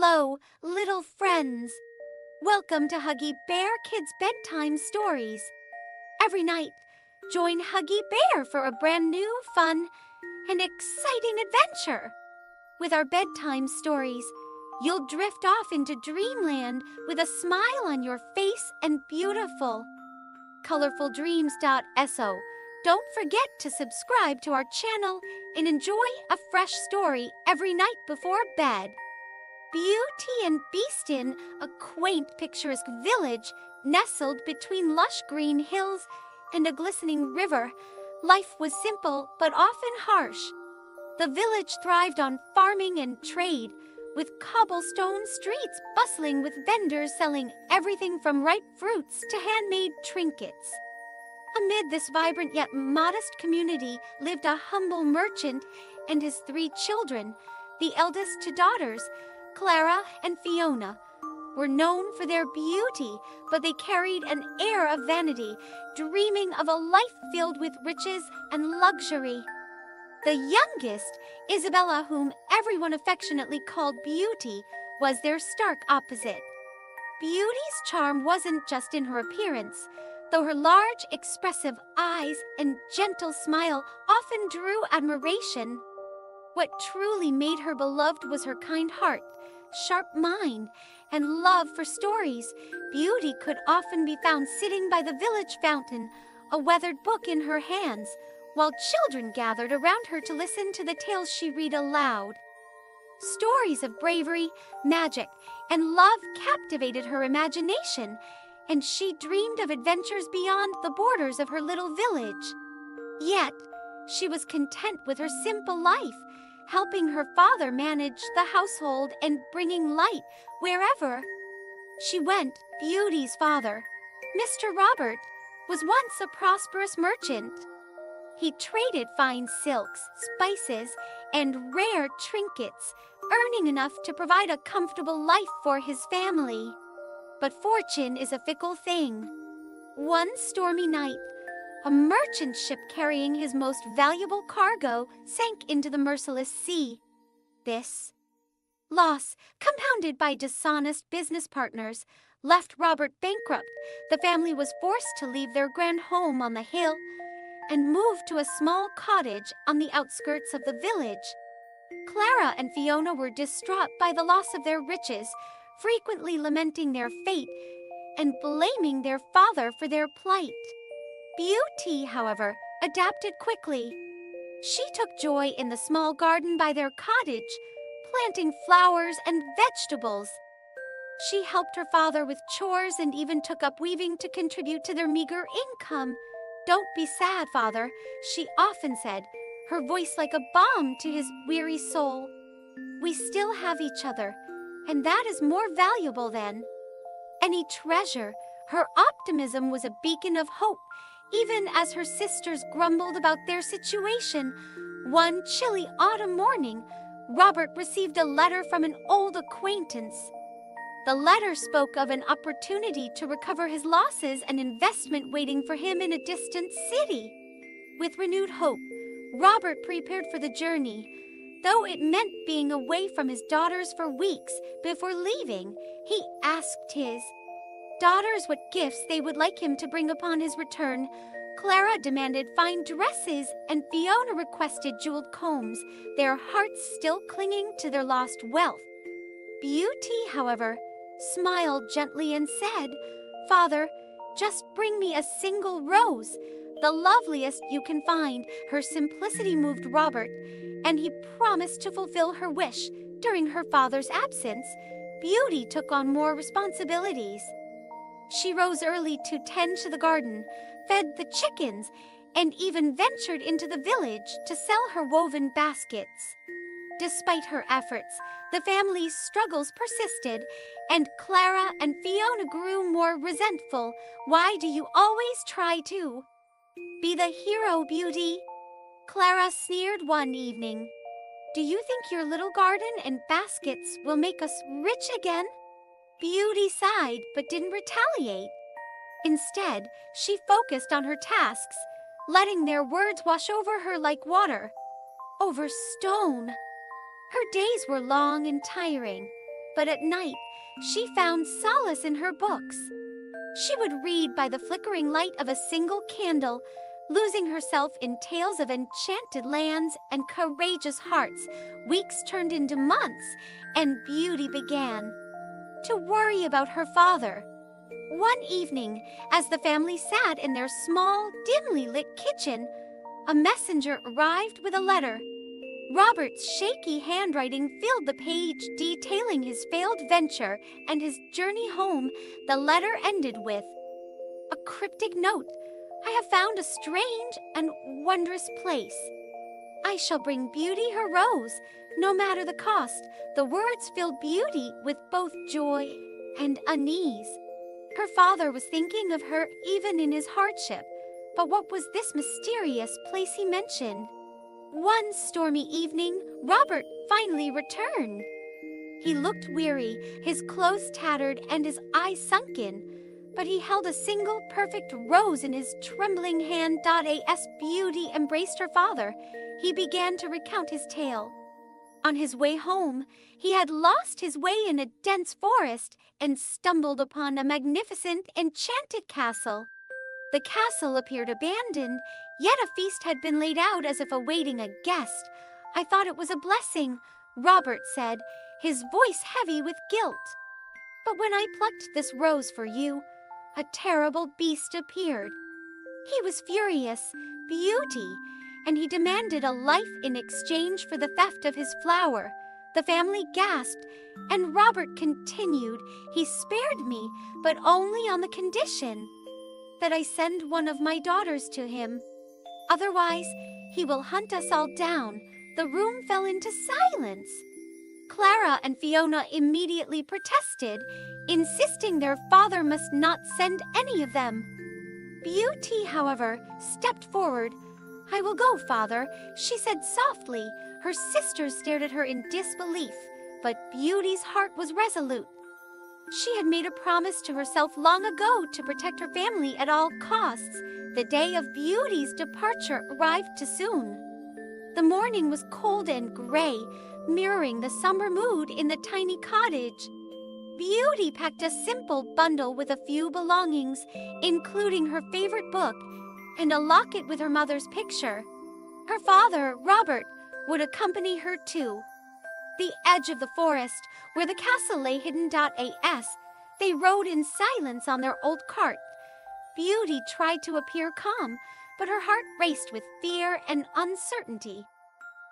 Hello, little friends. Welcome to Huggy Bear Kids Bedtime Stories. Every night, join Huggy Bear for a brand new, fun, and exciting adventure. With our bedtime stories, you'll drift off into dreamland with a smile on your face and beautiful, colorfuldreams.so. Don't forget to subscribe to our channel and enjoy a fresh story every night before bed. Beauty and Beastin, a quaint, picturesque village nestled between lush green hills and a glistening river. Life was simple but often harsh. The village thrived on farming and trade, with cobblestone streets bustling with vendors selling everything from ripe fruits to handmade trinkets. Amid this vibrant yet modest community lived a humble merchant and his 3 children. The eldest 2 daughters, Clara and Fiona, were known for their beauty, but they carried an air of vanity, dreaming of a life filled with riches and luxury. The youngest, Isabella, whom everyone affectionately called Beauty, was their stark opposite. Beauty's charm wasn't just in her appearance, though her large, expressive eyes and gentle smile often drew admiration. What truly made her beloved was her kind heart, sharp mind, and love for stories. Beauty could often be found sitting by the village fountain, a weathered book in her hands, while children gathered around her to listen to the tales she read aloud. Stories of bravery, magic, and love captivated her imagination, and she dreamed of adventures beyond the borders of her little village. Yet, she was content with her simple life, helping her father manage the household and bringing light wherever she went. Beauty's father, Mr. Robert, was once a prosperous merchant. He traded fine silks, spices, and rare trinkets, earning enough to provide a comfortable life for his family. But fortune is a fickle thing. One stormy night, a merchant ship carrying his most valuable cargo sank into the merciless sea. This loss, compounded by dishonest business partners, left Robert bankrupt. The family was forced to leave their grand home on the hill and move to a small cottage on the outskirts of the village. Clara and Fiona were distraught by the loss of their riches, frequently lamenting their fate and blaming their father for their plight. Beauty, however, adapted quickly. She took joy in the small garden by their cottage, planting flowers and vegetables. She helped her father with chores and even took up weaving to contribute to their meager income. "Don't be sad, father," she often said, her voice like a balm to his weary soul. "We still have each other, and that is more valuable than any treasure." Her optimism was a beacon of hope, even as her sisters grumbled about their situation. One chilly autumn morning, Robert received a letter from an old acquaintance. The letter spoke of an opportunity to recover his losses, an investment waiting for him in a distant city. With renewed hope, Robert prepared for the journey. Though it meant being away from his daughters for weeks before leaving, he asked his daughters what gifts they would like him to bring upon his return. Clara demanded fine dresses, and Fiona requested jeweled combs, their hearts still clinging to their lost wealth. Beauty, however, smiled gently and said, "Father, just bring me a single rose, the loveliest you can find." Her simplicity moved Robert, and he promised to fulfill her wish. During her father's absence, Beauty took on more responsibilities. She rose early to tend to the garden, fed the chickens, and even ventured into the village to sell her woven baskets. Despite her efforts, the family's struggles persisted, and Clara and Fiona grew more resentful. "Why do you always try to be the hero, Beauty?" Clara sneered one evening. "Do you think your little garden and baskets will make us rich again?" Beauty sighed but didn't retaliate. Instead, she focused on her tasks, letting their words wash over her like water over stone. Her days were long and tiring. but at night she found solace in her books. She would read by the flickering light of a single candle, losing herself in tales of enchanted lands and courageous hearts. Weeks turned into months, and Beauty began to worry about her father. One evening, as the family sat in their small, dimly lit kitchen, a messenger arrived with a letter. Robert's shaky handwriting filled the page detailing his failed venture and his journey home. The letter ended with a cryptic note. I have found a strange and wondrous place. I shall bring Beauty her rose, no matter the cost. The words filled Beauty with both joy and unease. Her father was thinking of her even in his hardship. But what was this mysterious place he mentioned? One stormy evening, Robert finally returned. He looked weary, his clothes tattered and his eyes sunken, but he held a single perfect rose in his trembling hand. As Beauty embraced her father, he began to recount his tale. On his way home, he had lost his way in a dense forest and stumbled upon a magnificent, enchanted castle. The castle appeared abandoned, yet a feast had been laid out as if awaiting a guest. I thought it was a blessing, Robert said, his voice heavy with guilt. But when I plucked this rose for you, a terrible beast appeared. He was furious, Beauty, and he demanded a life in exchange for the theft of his flower. The family gasped, and Robert continued, he spared me, but only on the condition that I send one of my daughters to him. Otherwise, he will hunt us all down. The room fell into silence. Clara and Fiona immediately protested, insisting their father must not send any of them. Beauty, however, stepped forward. I will go, father, she said softly. Her sisters stared at her in disbelief, but Beauty's heart was resolute. She had made a promise to herself long ago to protect her family at all costs. The day of Beauty's departure arrived too soon. The morning was cold and gray, mirroring the summer mood in the tiny cottage. Beauty packed a simple bundle with a few belongings, including her favorite book and a locket with her mother's picture. Her father, Robert, would accompany her too. The edge of the forest, where the castle lay hidden. They rode in silence on their old cart. Beauty tried to appear calm, but her heart raced with fear and uncertainty.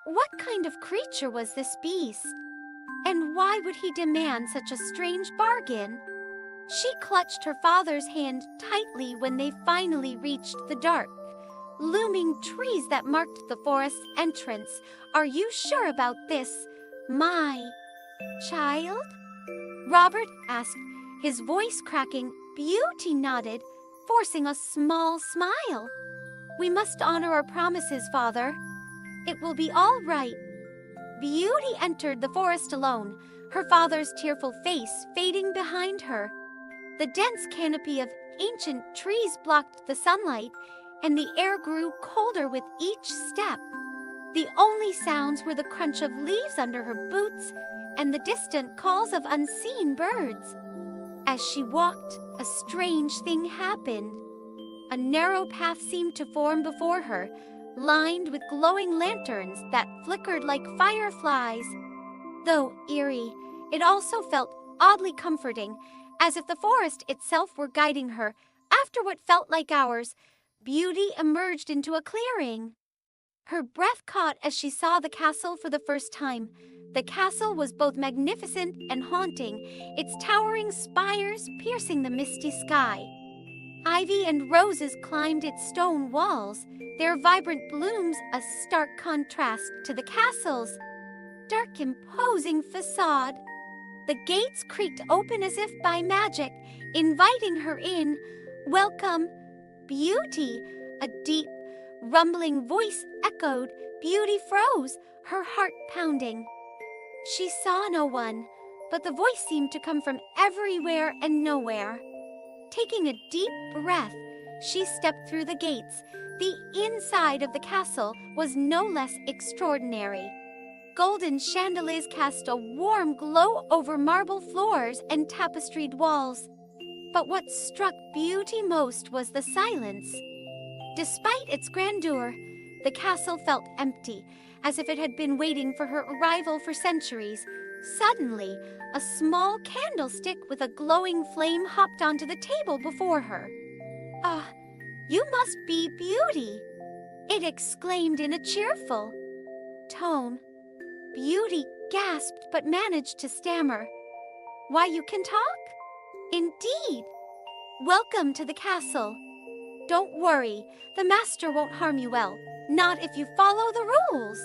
What kind of creature was this beast? And why would he demand such a strange bargain? She clutched her father's hand tightly when they finally reached the dark, looming trees that marked the forest's entrance. Are you sure about this, my child? Robert asked, his voice cracking. Beauty nodded, forcing a small smile. We must honor our promises, father. It will be all right. Beauty entered the forest alone, her father's tearful face fading behind her. The dense canopy of ancient trees blocked the sunlight, and the air grew colder with each step. The only sounds were the crunch of leaves under her boots and the distant calls of unseen birds. As she walked, a strange thing happened. A narrow path seemed to form before her, lined with glowing lanterns that flickered like fireflies. Though eerie, it also felt oddly comforting, as if the forest itself were guiding her. After what felt like hours, Beauty emerged into a clearing. Her breath caught as she saw the castle for the first time. The castle was both magnificent and haunting, its towering spires piercing the misty sky. Ivy and roses climbed its stone walls, their vibrant blooms a stark contrast to the castle's dark, imposing facade. The gates creaked open as if by magic, inviting her in. Welcome, Beauty, a deep, rumbling voice echoed. Beauty froze, her heart pounding. She saw no one, but the voice seemed to come from everywhere and nowhere. Taking a deep breath, she stepped through the gates. The inside of the castle was no less extraordinary. golden chandeliers cast a warm glow over marble floors and tapestried walls. But what struck Beauty most was the silence. Despite its grandeur, the castle felt empty, as if it had been waiting for her arrival for centuries. Suddenly, a small candlestick with a glowing flame hopped onto the table before her. "Ah, you must be Beauty," it exclaimed in a cheerful tone. Beauty gasped but managed to stammer. "Why, you can talk?" "Indeed. Welcome to the castle. Don't worry, the master won't harm you, well, not if you follow the rules."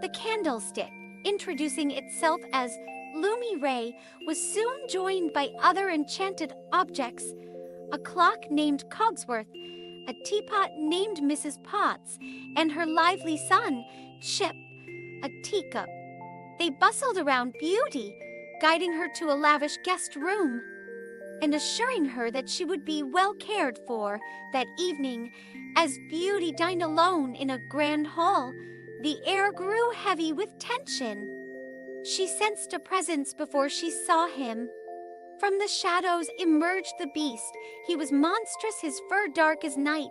The candlestick, introducing itself as Lumi Ray, was soon joined by other enchanted objects: a clock named Cogsworth, a teapot named Mrs. Potts, and her lively son, Chip, a teacup. They bustled around Beauty, guiding her to a lavish guest room and assuring her that she would be well cared for. That evening, as Beauty dined alone in a grand hall, the air grew heavy with tension. She sensed a presence before she saw him. From the shadows emerged the beast. He was monstrous, his fur dark as night,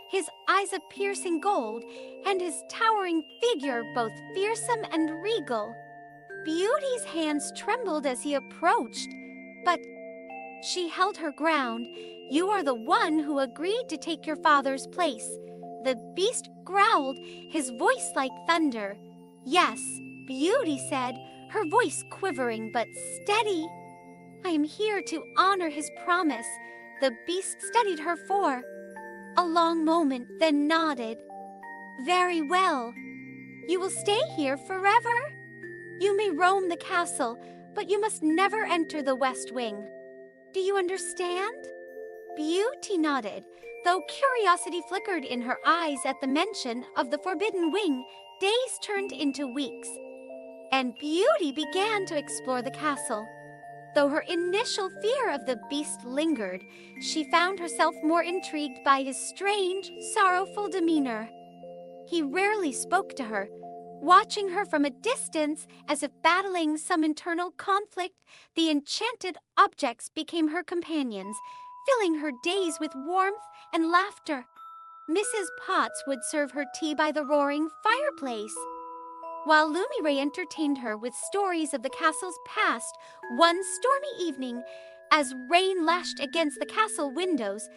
his eyes a piercing gold, and his towering figure both fearsome and regal. Beauty's hands trembled as he approached, but she held her ground. "You are the one who agreed to take your father's place." The beast growled, his voice like thunder. "Yes," Beauty said, her voice quivering but steady. "I am here to honor his promise." The beast studied her for a long moment, then nodded. "Very well. You will stay here forever? You may roam the castle, but you must never enter the West Wing. Do you understand?" Beauty nodded. Though curiosity flickered in her eyes at the mention of the Forbidden Wing, days turned into weeks, and Beauty began to explore the castle. Though her initial fear of the beast lingered, she found herself more intrigued by his strange, sorrowful demeanor. He rarely spoke to her, watching her from a distance as if battling some internal conflict. The enchanted objects became her companions, filling her days with warmth and laughter. Mrs. Potts would serve her tea by the roaring fireplace, while Lumiray entertained her with stories of the castle's past. One stormy evening, as rain lashed against the castle windows,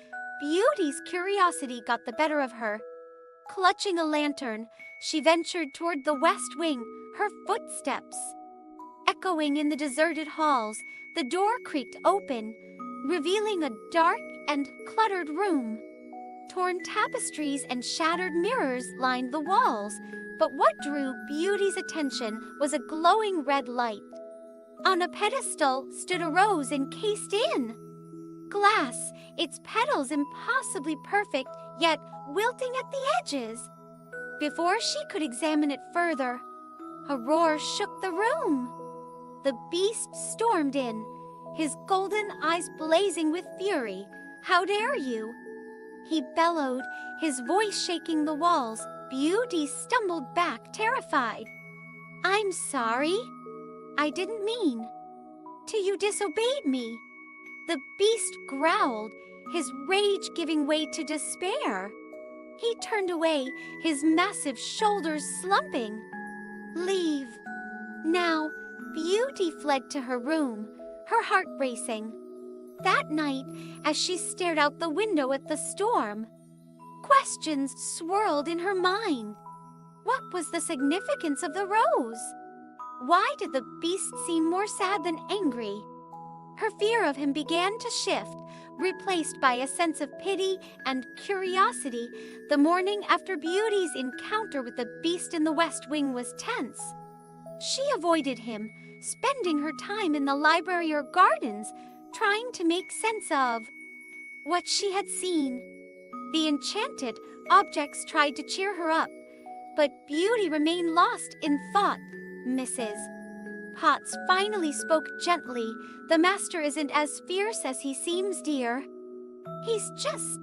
Beauty's curiosity got the better of her. Clutching a lantern, she ventured toward the West Wing, her footsteps echoing in the deserted halls. The door creaked open, revealing a dark and cluttered room. Torn tapestries and shattered mirrors lined the walls, but what drew Beauty's attention was a glowing red light. On a pedestal stood a rose encased in glass, its petals impossibly perfect, yet wilting at the edges. Before she could examine it further, a roar shook the room. The beast stormed in, his golden eyes blazing with fury. "How dare you?" he bellowed, his voice shaking the walls. Beauty stumbled back, terrified. "I'm sorry. I didn't mean to. You disobeyed me." The beast growled, his rage giving way to despair. He turned away, his massive shoulders slumping. "Leave." Now, Beauty fled to her room, her heart racing. That night, as she stared out the window at the storm, questions swirled in her mind. What was the significance of the rose? Why did the beast seem more sad than angry? Her fear of him began to shift, replaced by a sense of pity and curiosity. The morning after Beauty's encounter with the beast in the West Wing was tense. She avoided him, spending her time in the library or gardens, trying to make sense of what she had seen. The enchanted objects tried to cheer her up, but Beauty remained lost in thought. Mrs. Potts finally spoke gently. "The master isn't as fierce as he seems, dear. He's just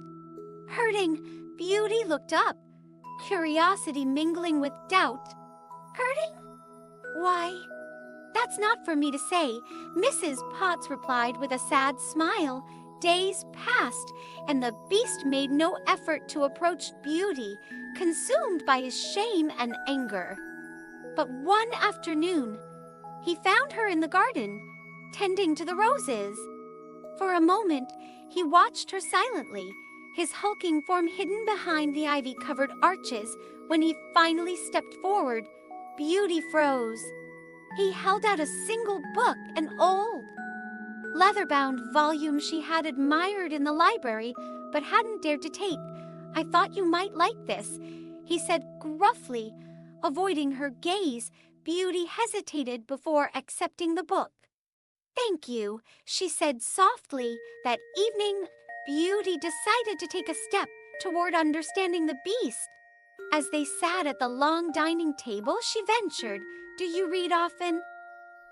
hurting." Beauty looked up, curiosity mingling with doubt. "Hurting? Why, that's not for me to say, Mrs. Potts replied with a sad smile. Days passed, and the beast made no effort to approach Beauty, consumed by his shame and anger. But one afternoon, he found her in the garden, tending to the roses. For a moment, he watched her silently, his hulking form hidden behind the ivy-covered arches. When he finally stepped forward, Beauty froze. He held out a single book, an old, leather-bound volume she had admired in the library but hadn't dared to take. "I thought you might like this," he said gruffly. Avoiding her gaze, Beauty hesitated before accepting the book. "Thank you," she said softly. That evening, Beauty decided to take a step toward understanding the beast. As they sat at the long dining table, she ventured, "Do you read often?"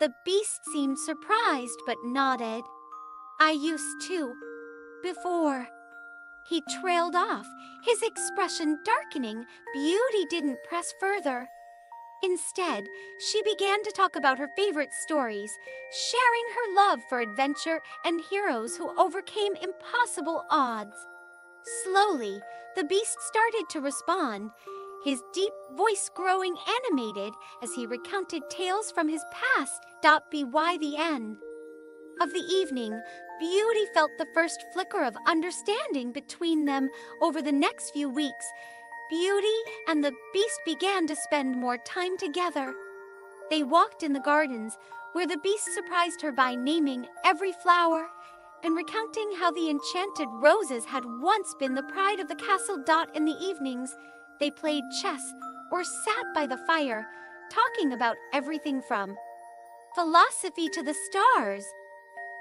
The beast seemed surprised but nodded. "I used to, before." He trailed off, his expression darkening. Beauty didn't press further. Instead, she began to talk about her favorite stories, sharing her love for adventure and heroes who overcame impossible odds. Slowly, the beast started to respond, his deep voice growing animated as he recounted tales from his past. By the end of the evening, Beauty felt the first flicker of understanding between them. Over the next few weeks, Beauty and the beast began to spend more time together. They walked in the gardens, where the beast surprised her by naming every flower and recounting how the enchanted roses had once been the pride of the castle. In the evenings, they played chess or sat by the fire, talking about everything from philosophy to the stars.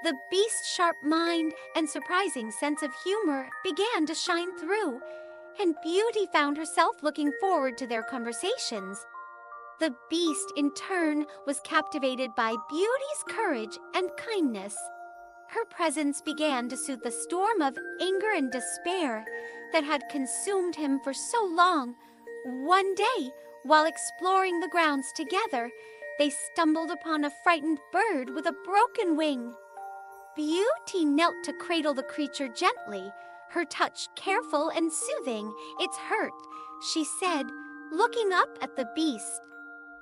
The beast's sharp mind and surprising sense of humor began to shine through, and Beauty found herself looking forward to their conversations. The beast, in turn, was captivated by Beauty's courage and kindness. Her presence began to soothe the storm of anger and despair that had consumed him for so long. One day, while exploring the grounds together, they stumbled upon a frightened bird with a broken wing. Beauty knelt to cradle the creature gently, her touch careful and soothing. "It's hurt," she said, looking up at the beast.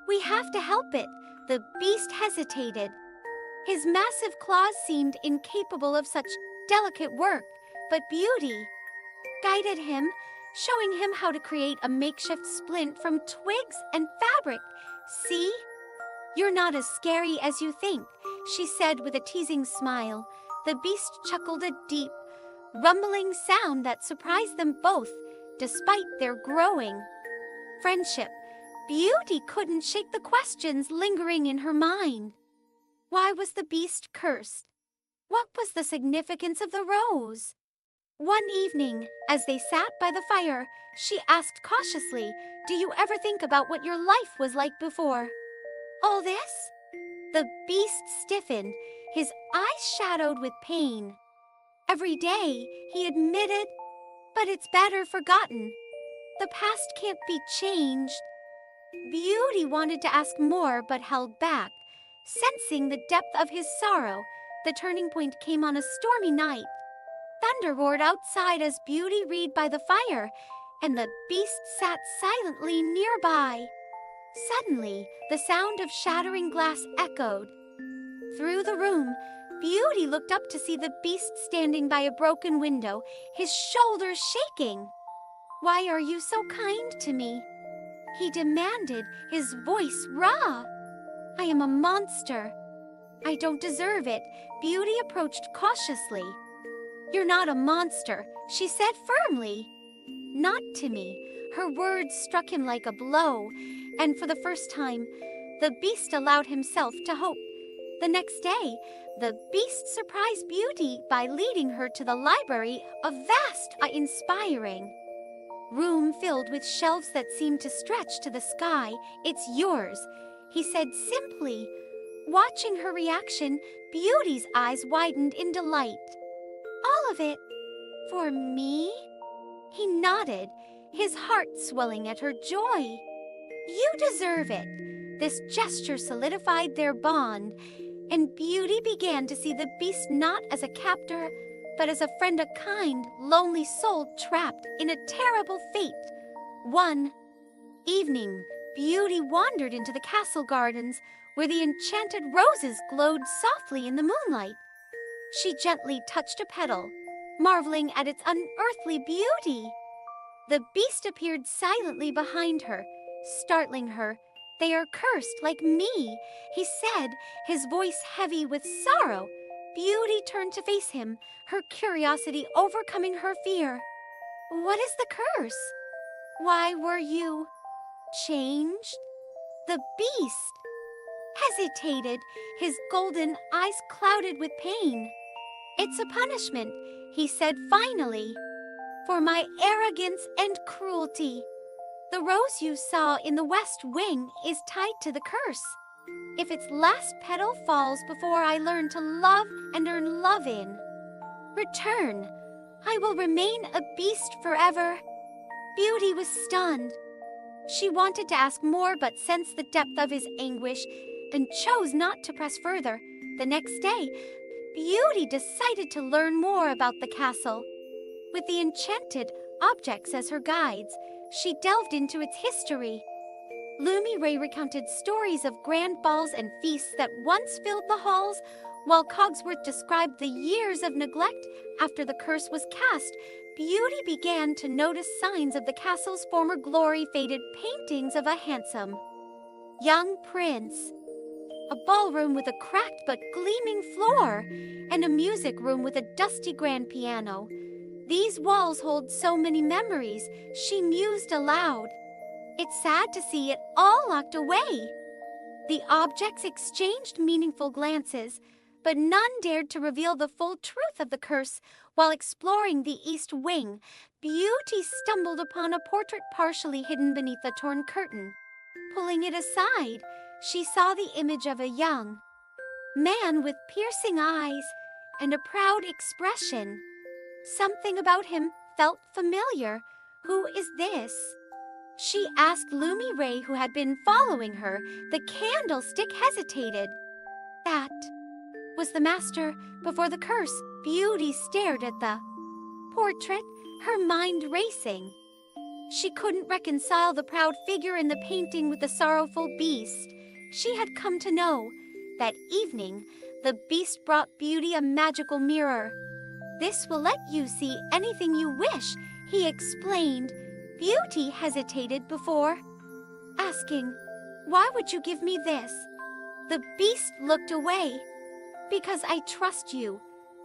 "We have to help it." The beast hesitated. His massive claws seemed incapable of such delicate work, but Beauty guided him, showing him how to create a makeshift splint from twigs and fabric. "See? You're not as scary as you think," she said with a teasing smile. The beast chuckled, a deep, rumbling sound that surprised them both, despite their growing friendship. Beauty couldn't shake the questions lingering in her mind. Why was the beast cursed? What was the significance of the rose? One evening, as they sat by the fire, she asked cautiously, "Do you ever think about what your life was like before all this?" The beast stiffened, his eyes shadowed with pain. "Every day," he admitted, "but it's better forgotten. The past can't be changed." Beauty wanted to ask more but held back, sensing the depth of his sorrow. The turning point came on a stormy night. Thunder roared outside as Beauty read by the fire, and the beast sat silently nearby. Suddenly, the sound of shattering glass echoed through the room. Beauty looked up to see the beast standing by a broken window, his shoulders shaking. "Why are you so kind to me?" he demanded, his voice raw. "I am a monster. I don't deserve it." Beauty approached cautiously. "You're not a monster," she said firmly. "Not to me." Her words struck him like a blow, and for the first time, the beast allowed himself to hope. The next day, the beast surprised Beauty by leading her to the library, a vast, inspiring room filled with shelves that seemed to stretch to the sky. "It's yours," he said simply. Watching her reaction, Beauty's eyes widened in delight. "All of it? For me?" He nodded, his heart swelling at her joy. "You deserve it." This gesture solidified their bond, and Beauty began to see the beast not as a captor, but as a friend, a kind, lonely soul trapped in a terrible fate. One evening, Beauty wandered into the castle gardens, where the enchanted roses glowed softly in the moonlight. She gently touched a petal, marveling at its unearthly beauty. The beast appeared silently behind her, startling her. "They are cursed like me," he said, his voice heavy with sorrow. Beauty turned to face him, her curiosity overcoming her fear. "What is the curse? Why were you changed?" The beast hesitated, his golden eyes clouded with pain. "It's a punishment," he said finally, "for my arrogance and cruelty. The rose you saw in the west wing is tied to the curse. If its last petal falls before I learn to love and earn love in return, I will remain a beast forever." Beauty was stunned. She wanted to ask more, but sensed the depth of his anguish and chose not to press further. The next day, Beauty decided to learn more about the castle. With the enchanted objects as her guides, she delved into its history. Lumi Ray recounted stories of grand balls and feasts that once filled the halls, while Cogsworth described the years of neglect after the curse was cast. Beauty began to notice signs of the castle's former glory, faded paintings of a handsome young prince, a ballroom with a cracked but gleaming floor, and a music room with a dusty grand piano. "These walls hold so many memories," she mused aloud. "It's sad to see it all locked away." The objects exchanged meaningful glances, but none dared to reveal the full truth of the curse. While exploring the east wing, Beauty stumbled upon a portrait partially hidden beneath a torn curtain. Pulling it aside, she saw the image of a young man with piercing eyes and a proud expression. Something about him felt familiar. "Who is this?" she asked Lumi Ray, who had been following her. The candlestick hesitated. "That was the master before the curse." Beauty stared at the portrait, her mind racing. She couldn't reconcile the proud figure in the painting with the sorrowful beast. She had come to know. That evening, the beast brought Beauty a magical mirror. "This will let you see anything you wish," he explained. Beauty hesitated before asking, "Why would you give me this?" The beast looked away. "Because I trust you."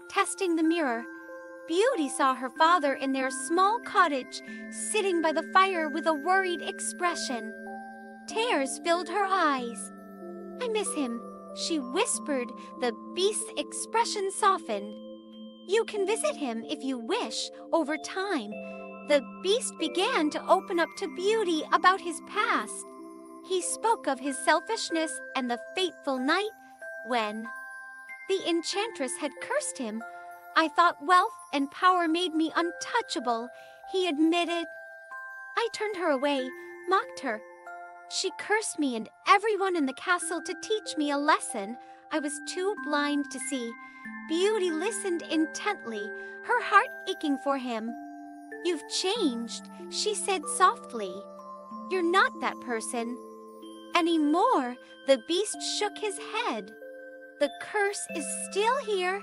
Testing the mirror, Beauty saw her father in their small cottage, sitting by the fire with a worried expression. Tears filled her eyes. "I miss him," she whispered. The beast's expression softened. "You can visit him if you wish over time." The beast began to open up to Beauty about his past. He spoke of his selfishness and the fateful night when the enchantress had cursed him. "I thought wealth and power made me untouchable," he admitted. "I turned her away, mocked her. She cursed me and everyone in the castle to teach me a lesson I was too blind to see." Beauty listened intently, her heart aching for him. "You've changed," she said softly. "You're not that person anymore." The beast shook his head. "The curse is still here.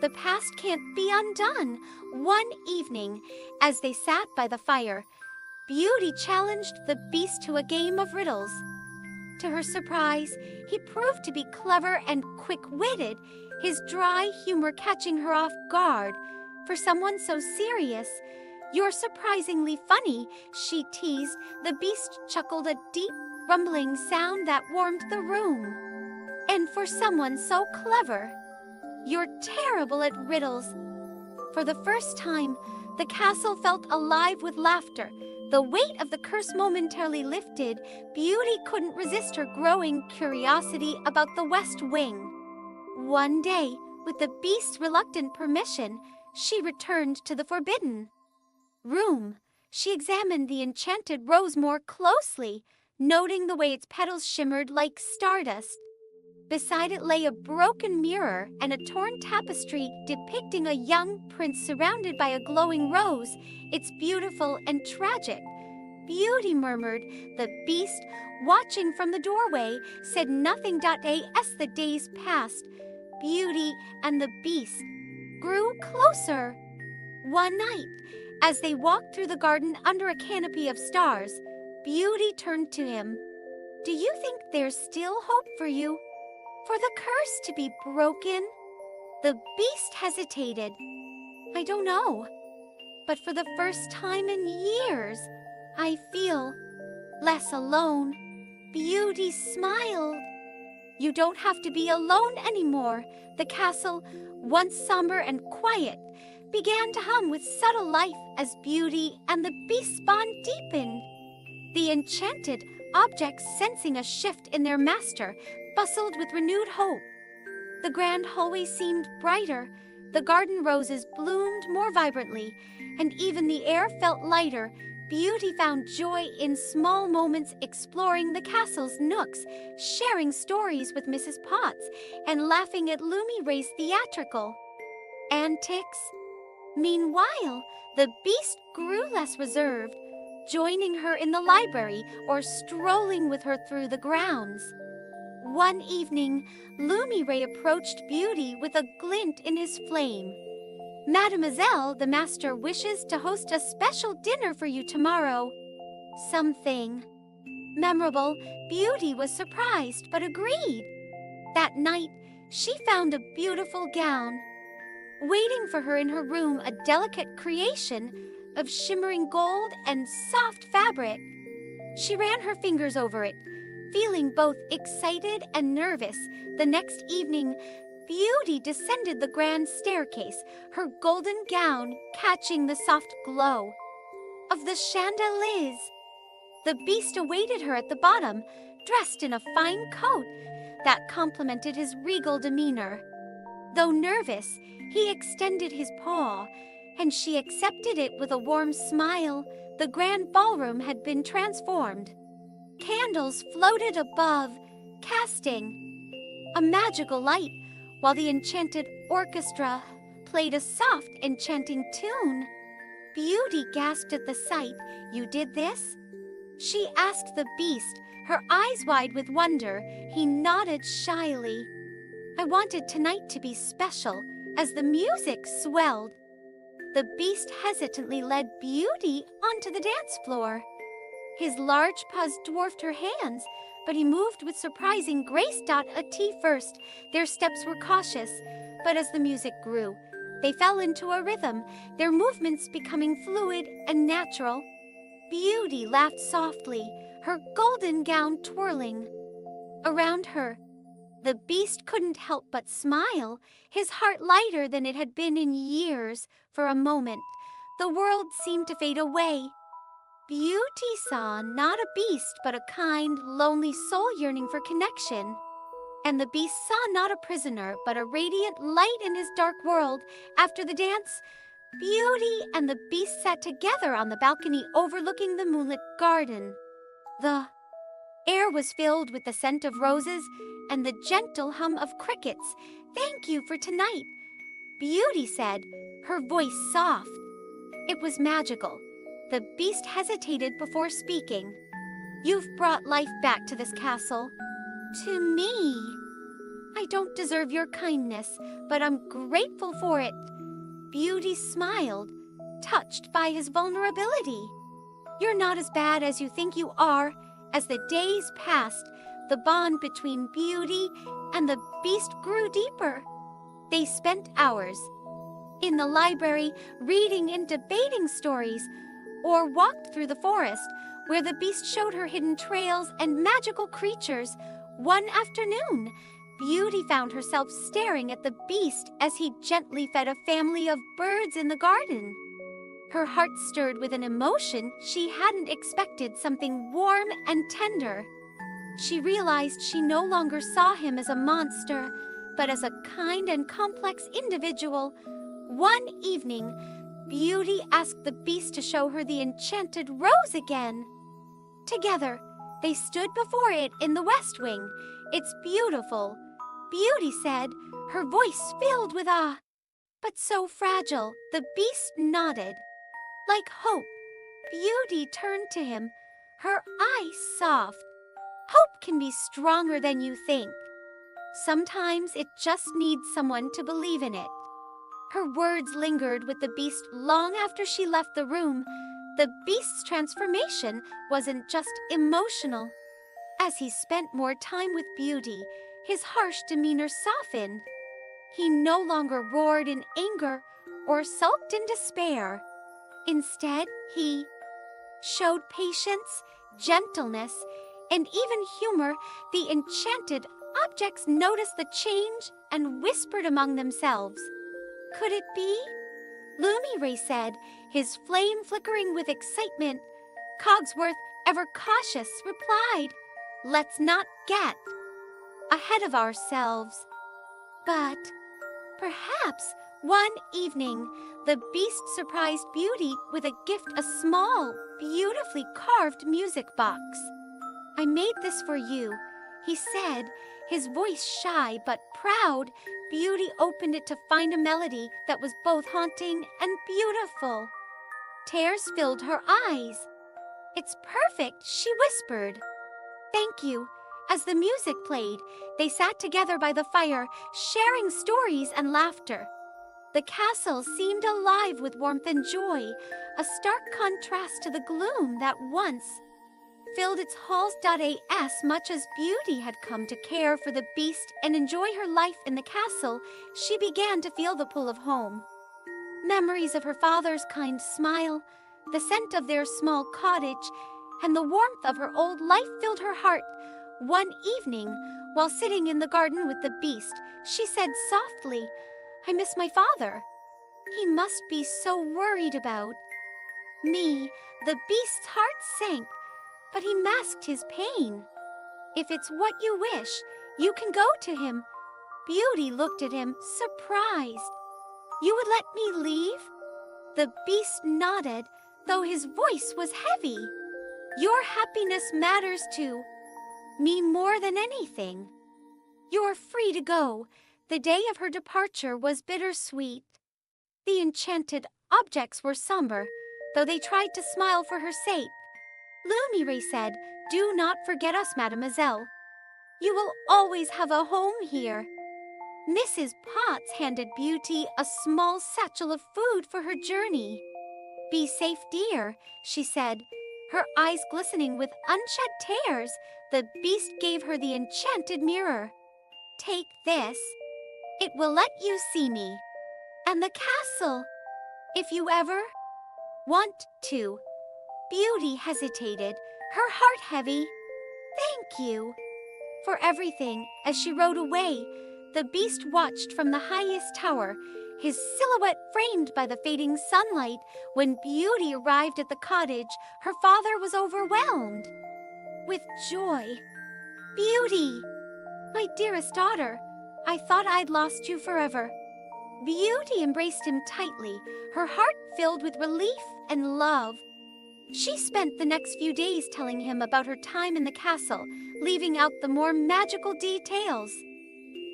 The past can't be undone." One evening, as they sat by the fire, Beauty challenged the beast to a game of riddles. To her surprise, he proved to be clever and quick-witted, his dry humor catching her off guard. "For someone so serious, you're surprisingly funny," she teased. The beast chuckled, a deep, rumbling sound that warmed the room. "And for someone so clever, you're terrible at riddles." For the first time, the castle felt alive with laughter. The weight of the curse momentarily lifted. Beauty couldn't resist her growing curiosity about the West Wing. One day, with the beast's reluctant permission, she returned to the forbidden room. She examined the enchanted rose more closely. noting the way its petals shimmered like stardust. Beside it lay a broken mirror and a torn tapestry depicting a young prince surrounded by a glowing rose. "It's beautiful and tragic," Beauty murmured. The beast, watching from the doorway, said nothing. As the days passed, Beauty and the beast grew closer. One night, as they walked through the garden under a canopy of stars, Beauty turned to him. "Do you think there's still hope for you? For the curse to be broken?" The beast hesitated. "I don't know, but for the first time in years, I feel less alone." Beauty smiled. "You don't have to be alone anymore." The castle, once somber and quiet, began to hum with subtle life as Beauty and the Beast's bond deepened. The enchanted objects, sensing a shift in their master, bustled with renewed hope. The grand hallway seemed brighter, the garden roses bloomed more vibrantly, and even the air felt lighter. Beauty found joy in small moments, exploring the castle's nooks, sharing stories with Mrs. Potts, and laughing at Lumi Ray's theatrical antics. Meanwhile, the beast grew less reserved, joining her in the library or strolling with her through the grounds. One evening, Lumi Ray approached Beauty with a glint in his flame. "Mademoiselle, the master wishes to host a special dinner for you tomorrow." Something memorable. Beauty was surprised but agreed. That night, she found a beautiful gown waiting for her in her room, a delicate creation of shimmering gold and soft fabric. She ran her fingers over it, feeling both excited and nervous. The next evening, Beauty descended the grand staircase, her golden gown catching the soft glow of the chandeliers. The beast awaited her at the bottom, dressed in a fine coat that complemented his regal demeanor. Though nervous, he extended his paw, and she accepted it with a warm smile. The grand ballroom had been transformed. Candles floated above, casting a magical light, while the enchanted orchestra played a soft, enchanting tune. Beauty gasped at the sight. "You did this?" she asked the beast, her eyes wide with wonder. He nodded shyly. "I wanted tonight to be special." As the music swelled, the beast hesitantly led Beauty onto the dance floor. His large paws dwarfed her hands, but he moved with surprising grace. At first, their steps were cautious, but as the music grew, they fell into a rhythm, their movements becoming fluid and natural. Beauty laughed softly, her golden gown twirling around her. The beast couldn't help but smile, his heart lighter than it had been in years. For a moment, the world seemed to fade away. Beauty saw not a beast, but a kind, lonely soul yearning for connection. And the beast saw not a prisoner, but a radiant light in his dark world. After the dance, Beauty and the beast sat together on the balcony overlooking the moonlit garden. The air was filled with the scent of roses and the gentle hum of crickets. "Thank you for tonight," Beauty said, her voice soft. It was magical. The beast hesitated before speaking. "You've brought life back to this castle. To me. I don't deserve your kindness, but I'm grateful for it." Beauty smiled, touched by his vulnerability. "You're not as bad as you think you are." As the days passed, the bond between Beauty and the beast grew deeper. They spent hours in the library reading and debating stories, or walked through the forest where the beast showed her hidden trails and magical creatures. One afternoon, Beauty found herself staring at the beast as he gently fed a family of birds in the garden. Her heart stirred with an emotion she hadn't expected, something warm and tender. She realized she no longer saw him as a monster, but as a kind and complex individual. One evening, Beauty asked the beast to show her the enchanted rose again. Together, They stood before it in the west wing. "It's beautiful," Beauty said, her voice filled with awe. "But so fragile," the beast nodded. Like hope, Beauty turned to him, her eyes soft. "Hope can be stronger than you think. Sometimes it just needs someone to believe in it." Her words lingered with the beast long after she left the room. The beast's transformation wasn't just emotional. As he spent more time with Beauty, his harsh demeanor softened. He no longer roared in anger or sulked in despair. Instead, he showed patience, gentleness, and even humor. The enchanted objects noticed the change and whispered among themselves. "Could it be?" Lumiray said, his flame flickering with excitement. Cogsworth, ever cautious, replied, "Let's not get ahead of ourselves." But perhaps one evening, the beast surprised Beauty with a gift, a small, beautifully carved music box. "I made this for you," he said, his voice shy but proud. Beauty opened it to find a melody that was both haunting and beautiful. Tears filled her eyes. "It's perfect," she whispered. "Thank you." As the music played, they sat together by the fire, sharing stories and laughter. The castle seemed alive with warmth and joy, a stark contrast to the gloom that once filled its halls. As much as Beauty had come to care for the beast and enjoy her life in the castle, she began to feel the pull of home. Memories of her father's kind smile, the scent of their small cottage, and the warmth of her old life filled her heart. One evening, while sitting in the garden with the beast, she said softly, "I miss my father. He must be so worried about me." The beast's heart sank, but he masked his pain. "If it's what you wish, you can go to him." Beauty looked at him, surprised. "You would let me leave?" The beast nodded, though his voice was heavy. "Your happiness matters to me more than anything. You're free to go." The day of her departure was bittersweet. The enchanted objects were somber, though they tried to smile for her sake. Lumiray said, "Do not forget us, mademoiselle. You will always have a home here." Mrs. Potts handed Beauty a small satchel of food for her journey. "Be safe, dear," she said, her eyes glistening with unshed tears. The beast gave her the enchanted mirror. "Take this. It will let you see me and the castle, if you ever want to." Beauty hesitated, her heart heavy. "Thank you for everything." As she rode away, the beast watched from the highest tower, his silhouette framed by the fading sunlight. When Beauty arrived at the cottage, her father was overwhelmed with joy. "Beauty, my dearest daughter, I thought I'd lost you forever." Beauty embraced him tightly, her heart filled with relief and love. She spent the next few days telling him about her time in the castle, leaving out the more magical details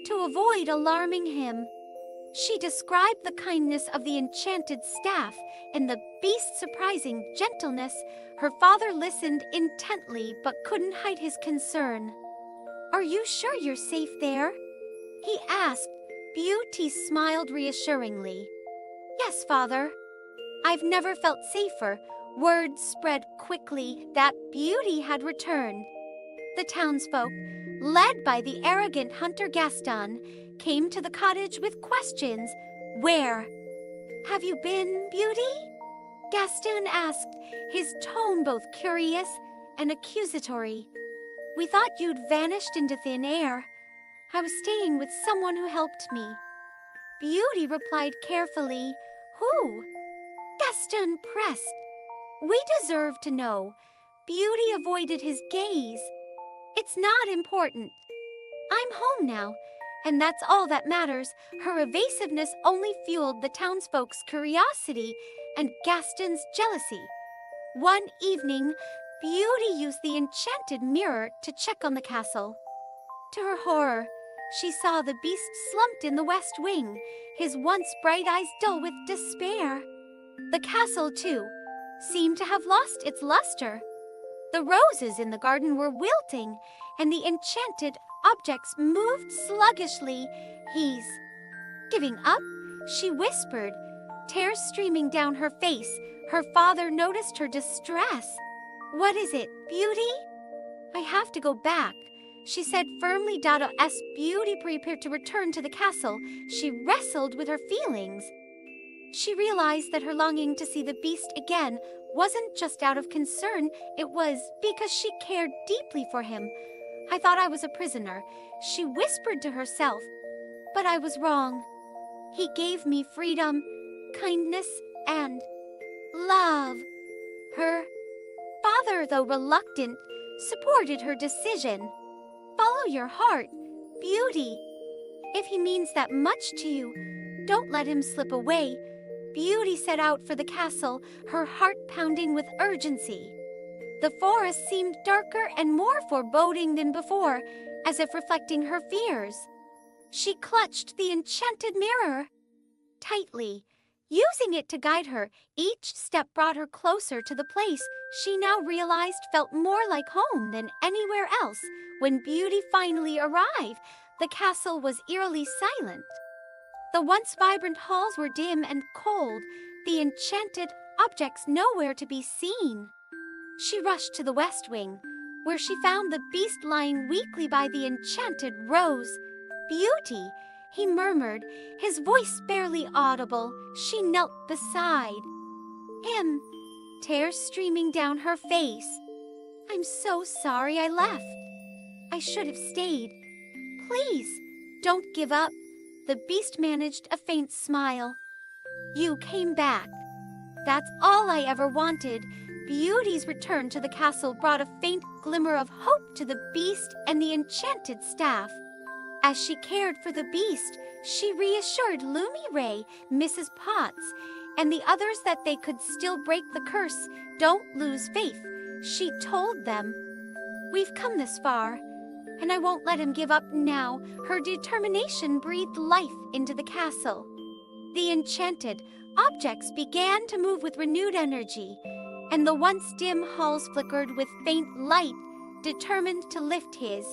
to avoid alarming him. She described the kindness of the enchanted staff and the beast's surprising gentleness. Her father listened intently but couldn't hide his concern. "Are you sure you're safe there?" he asked. Beauty smiled reassuringly. "Yes, father. I've never felt safer." Word spread quickly that Beauty had returned. The townsfolk, led by the arrogant hunter Gaston, came to the cottage with questions. "Where have you been, Beauty?" Gaston asked, his tone both curious and accusatory. "We thought you'd vanished into thin air. I was staying with someone who helped me." Beauty replied carefully. "Who?" Gaston pressed. "We deserve to know." Beauty avoided his gaze. "It's not important. I'm home now, and that's all that matters." Her evasiveness only fueled the townsfolk's curiosity and Gaston's jealousy. One evening, Beauty used the enchanted mirror to check on the castle. To her horror, she saw the beast slumped in the west wing, his once bright eyes dull with despair. The castle, too, seemed to have lost its luster. The roses in the garden were wilting, and the enchanted objects moved sluggishly. "He's giving up," she whispered, tears streaming down her face. Her father noticed her distress. "What is it, Beauty?" "I have to go back," she said firmly. As Beauty prepared to return to the castle, she wrestled with her feelings. She realized that her longing to see the beast again wasn't just out of concern, it was because she cared deeply for him. "I thought I was a prisoner," she whispered to herself, "but I was wrong. He gave me freedom, kindness, and love." Her father, though reluctant, supported her decision. "Follow your heart, Beauty. If he means that much to you, don't let him slip away." Beauty set out for the castle, her heart pounding with urgency. The forest seemed darker and more foreboding than before, as if reflecting her fears. She clutched the enchanted mirror tightly, using it to guide her. Each step brought her closer to the place she now realized felt more like home than anywhere else. When Beauty finally arrived, the castle was eerily silent. The once vibrant halls were dim and cold, the enchanted objects nowhere to be seen. She rushed to the west wing, where she found the beast lying weakly by the enchanted rose. "Beauty," he murmured, his voice barely audible. She knelt beside him, tears streaming down her face. "I'm so sorry I left. I should have stayed. Please, don't give up." The beast managed a faint smile. "You came back. That's all I ever wanted." Beauty's return to the castle brought a faint glimmer of hope to the beast and the enchanted staff. As she cared for the beast, she reassured Lumi Ray, Mrs. Potts, and the others that they could still break the curse. "Don't lose faith," she told them. "We've come this far, and I won't let him give up now." Her determination breathed life into the castle. The enchanted objects began to move with renewed energy, and the once dim halls flickered with faint light, determined to lift his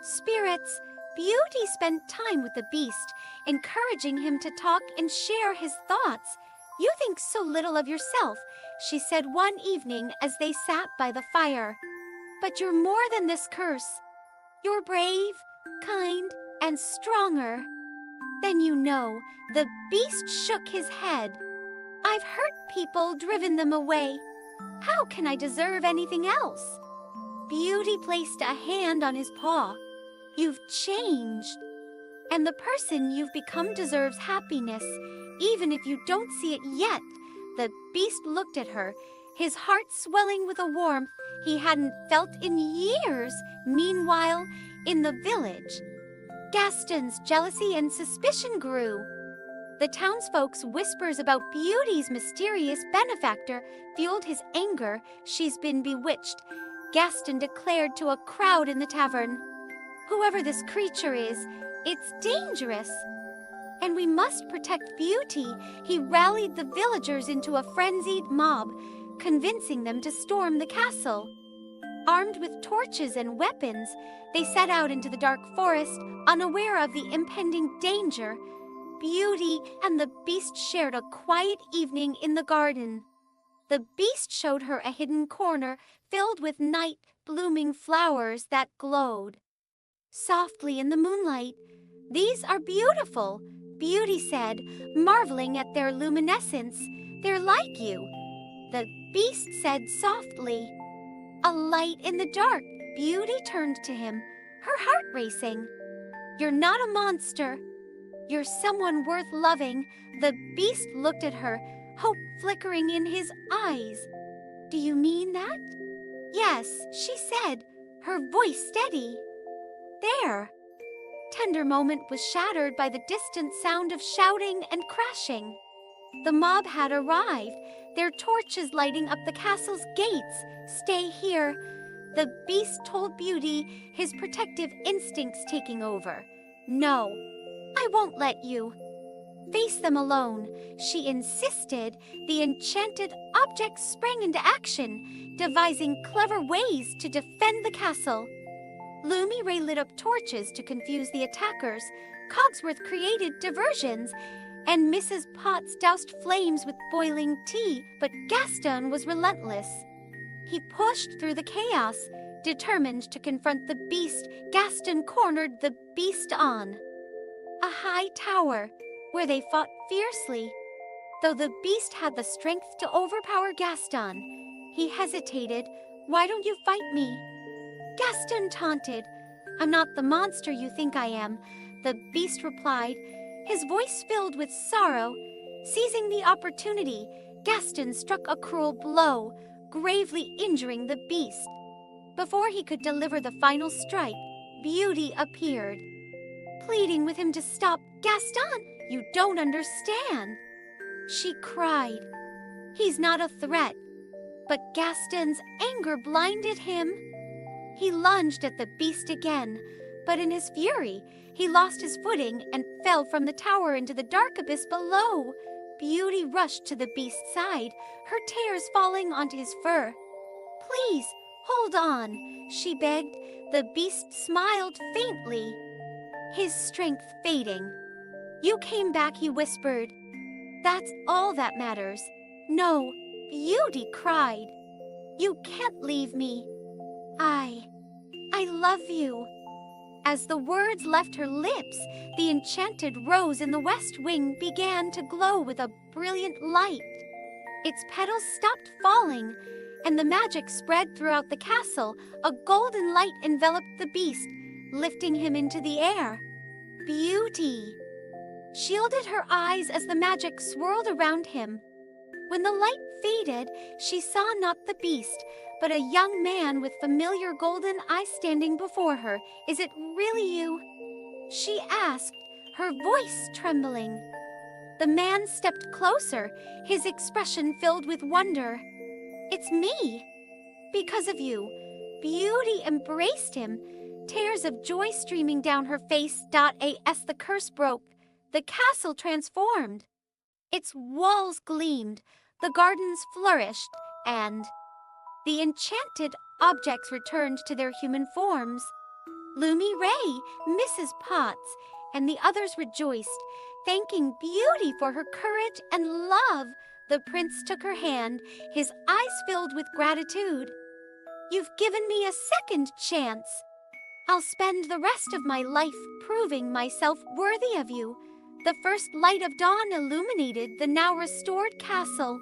spirits. Beauty spent time with the beast, encouraging him to talk and share his thoughts. "You think so little of yourself," she said one evening as they sat by the fire. "But you're more than this curse. You're brave, kind, and stronger than you know." The beast shook his head. "I've hurt people, driven them away. How can I deserve anything else?" Beauty placed a hand on his paw. "You've changed, and the person you've become deserves happiness, even if you don't see it yet." The beast looked at her, his heart swelling with a warmth he hadn't felt in years. Meanwhile, in the village, Gaston's jealousy and suspicion grew. The townsfolk's whispers about Beauty's mysterious benefactor fueled his anger. "She's been bewitched," Gaston declared to a crowd in the tavern. "Whoever this creature is, it's dangerous, and we must protect Beauty." He rallied the villagers into a frenzied mob, convincing them to storm the castle. Armed with torches and weapons, they set out into the dark forest, unaware of the impending danger. Beauty and the beast shared a quiet evening in the garden. The beast showed her a hidden corner filled with night-blooming flowers that glowed softly in the moonlight. "These are beautiful," Beauty said, marveling at their luminescence. "They're like you," the beast said softly. "A light in the dark." Beauty turned to him, her heart racing. "You're not a monster. You're someone worth loving." The beast looked at her, hope flickering in his eyes. "Do you mean that?" "Yes," she said, her voice steady. Their tender moment was shattered by the distant sound of shouting and crashing. The mob had arrived, their torches lighting up the castle's gates. "Stay here," the beast told Beauty, his protective instincts taking over. "No, I won't let you face them alone," she insisted. The enchanted objects sprang into action, devising clever ways to defend the castle. Lumi Ray lit up torches to confuse the attackers, Cogsworth created diversions, and Mrs. Potts doused flames with boiling tea, but Gaston was relentless. He pushed through the chaos, determined to confront the beast. Gaston cornered the beast on a high tower, where they fought fiercely. Though the beast had the strength to overpower Gaston, he hesitated. "Why don't you fight me?" Gaston taunted. "I'm not the monster you think I am," the beast replied, his voice filled with sorrow. Seizing the opportunity, Gaston struck a cruel blow, gravely injuring the beast. Before he could deliver the final strike, Beauty appeared, pleading with him to stop. "Gaston, you don't understand," she cried. "He's not a threat." But Gaston's anger blinded him. He lunged at the beast again, but in his fury, he lost his footing and fell from the tower into the dark abyss below. Beauty rushed to the beast's side, her tears falling onto his fur. "Please, hold on," she begged. The beast smiled faintly, his strength fading. "You came back," he whispered. "That's all that matters." "No," Beauty cried. "You can't leave me. I love you." As the words left her lips, the enchanted rose in the west wing began to glow with a brilliant light. Its petals stopped falling, and the magic spread throughout the castle. A golden light enveloped the beast, lifting him into the air. Beauty shielded her eyes as the magic swirled around him. When the light faded, she saw not the beast, but a young man with familiar golden eyes standing before her. "Is it really you?" she asked, her voice trembling. The man stepped closer, his expression filled with wonder. "It's me. Because of you." Beauty embraced him, tears of joy streaming down her face. As the curse broke, the castle transformed. Its walls gleamed, the gardens flourished, and the enchanted objects returned to their human forms. Lumi Ray, Mrs. Potts, and the others rejoiced, thanking Beauty for her courage and love. The prince took her hand, his eyes filled with gratitude. "You've given me a second chance. I'll spend the rest of my life proving myself worthy of you." The first light of dawn illuminated the now restored castle.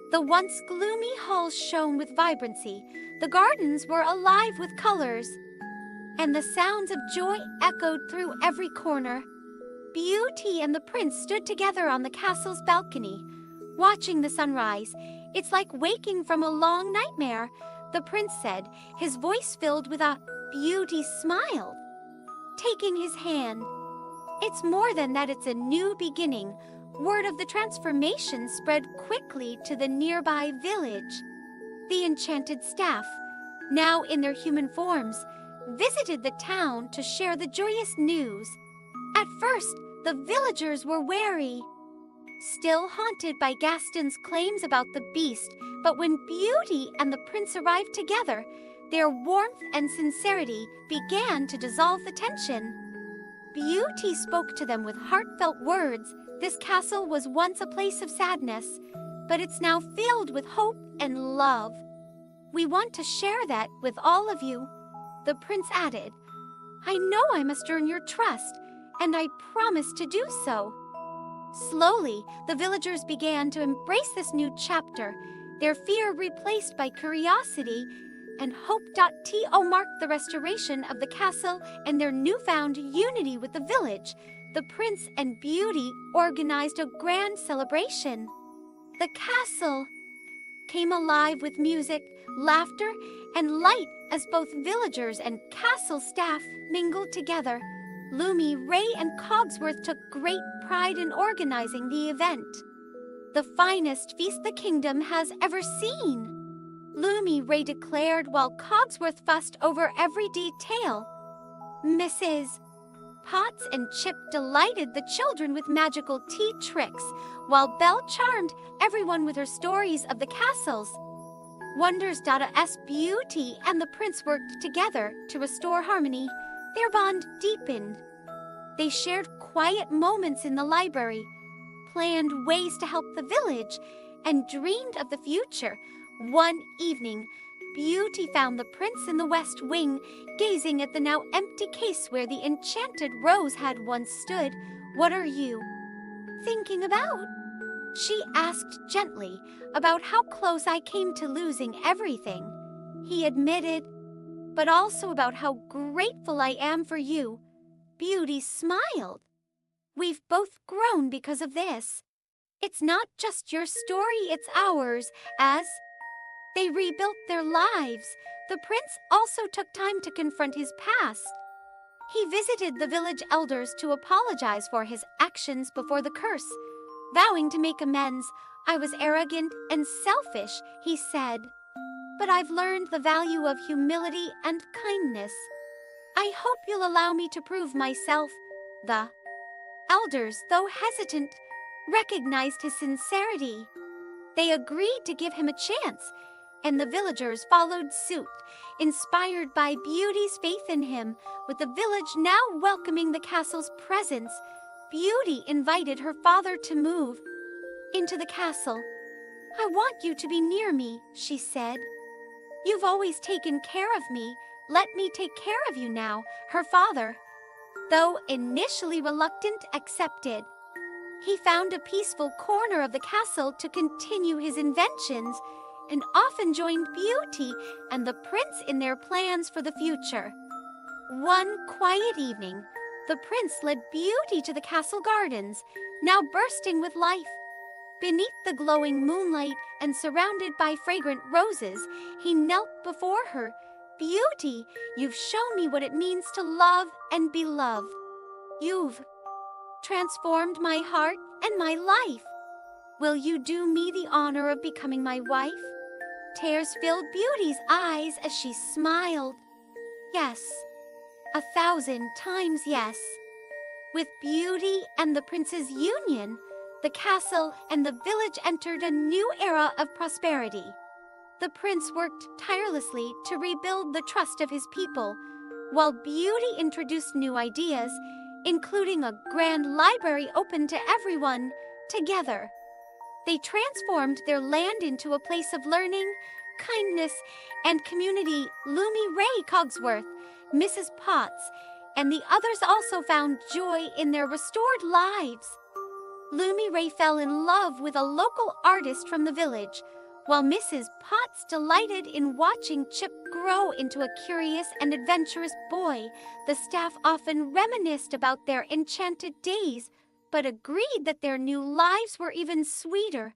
The once gloomy halls shone with vibrancy, the gardens were alive with colors, and the sounds of joy echoed through every corner. Beauty and the prince stood together on the castle's balcony, watching the sunrise. "It's like waking from a long nightmare," the prince said, his voice filled with a Beauty smiled, taking his hand. "It's more than that, it's a new beginning." Word of the transformation spread quickly to the nearby village. The enchanted staff, now in their human forms, visited the town to share the joyous news. At first, the villagers were wary, still haunted by Gaston's claims about the beast, but when Beauty and the prince arrived together, their warmth and sincerity began to dissolve the tension. Beauty spoke to them with heartfelt words. This castle was once a place of sadness, but it's now filled with hope and love. "We want to share that with all of you," the prince added. "I know I must earn your trust, and I promise to do so." Slowly, the villagers began to embrace this new chapter, their fear replaced by curiosity, and hope. Marked the restoration of the castle and their newfound unity with the village. The prince and Beauty organized a grand celebration. The castle came alive with music, laughter, and light as both villagers and castle staff mingled together. Lumi, Ray, and Cogsworth took great pride in organizing the event. the finest feast the kingdom has ever seen," Lumi Ray declared while Cogsworth fussed over every detail. Mrs. Potts and Chip delighted the children with magical tea tricks, while Belle charmed everyone with her stories of the castles. Wonders.S Beauty and the prince worked together to restore harmony. Their bond deepened. They shared quiet moments in the library, planned ways to help the village, and dreamed of the future. One evening, Beauty found the prince in the West Wing, gazing at the now empty case where the enchanted rose had once stood. "What are you thinking about?" she asked gently. "About how close I came to losing everything," he admitted. "But also about how grateful I am for you." Beauty smiled. "We've both grown because of this. It's not just your story, it's ours." As they rebuilt their lives, the prince also took time to confront his past. He visited the village elders to apologize for his actions before the curse, vowing to make amends. "I was arrogant and selfish," he said, "but I've learned the value of humility and kindness. I hope you'll allow me to prove myself." The elders, though hesitant, recognized his sincerity. They agreed to give him a chance, and the villagers followed suit, inspired by Beauty's faith in him. With the village now welcoming the castle's presence, Beauty invited her father to move into the castle. "I want you to be near me," she said. "You've always taken care of me. Let me take care of you now." Her father, though initially reluctant, accepted. He found a peaceful corner of the castle to continue his inventions, and often joined Beauty and the prince in their plans for the future. One quiet evening, the prince led Beauty to the castle gardens, now bursting with life. Beneath the glowing moonlight and surrounded by fragrant roses, he knelt before her. "Beauty, you've shown me what it means to love and be loved. You've transformed my heart and my life. Will you do me the honor of becoming my wife?" Tears filled Beauty's eyes as she smiled. "Yes, 1,000 times yes." With Beauty and the prince's union, the castle and the village entered a new era of prosperity. The prince worked tirelessly to rebuild the trust of his people, while Beauty introduced new ideas, including a grand library open to everyone. Together, they transformed their land into a place of learning, kindness, and community. Lumi Ray Cogsworth, Mrs. Potts, and the others also found joy in their restored lives. Lumi Ray fell in love with a local artist from the village, while Mrs. Potts delighted in watching Chip grow into a curious and adventurous boy. The staff often reminisced about their enchanted days, but agreed that their new lives were even sweeter.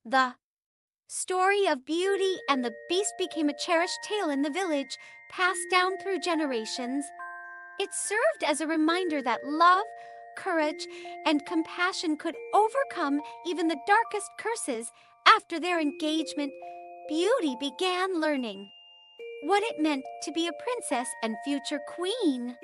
The story of Beauty and the Beast became a cherished tale in the village, passed down through generations. It served as a reminder that love, courage, and compassion could overcome even the darkest curses. After their engagement, Beauty began learning what it meant to be a princess and future queen.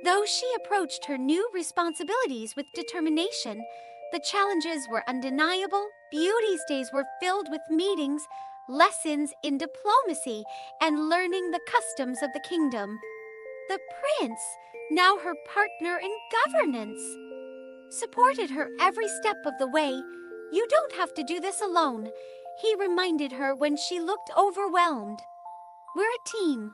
Though she approached her new responsibilities with determination, the challenges were undeniable. Beauty's days were filled with meetings, lessons in diplomacy, and learning the customs of the kingdom. The prince, now her partner in governance, supported her every step of the way. "You don't have to do this alone," he reminded her when she looked overwhelmed. "We're a team."